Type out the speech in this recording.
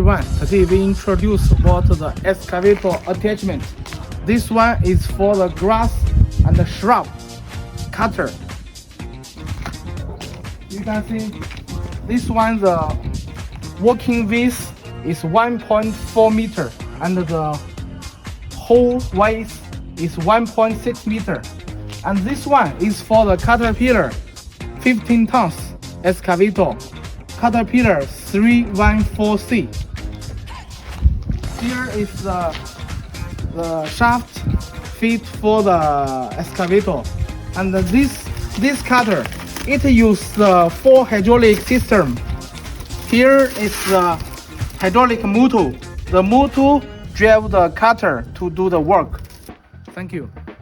everyone, today we introduce about the excavator attachment. This one is for the grass and the shrub cutter. You can see this one, the working width is 1.4 meter and the whole width is 1.6 meter. And this one is for the caterpillar 15 tons excavator, Caterpillar 314C. Here is the shaft fit for the excavator, and this cutter, it uses the 4 hydraulic system. Here is the hydraulic motor. The motor drives the cutter to do the work. Thank you.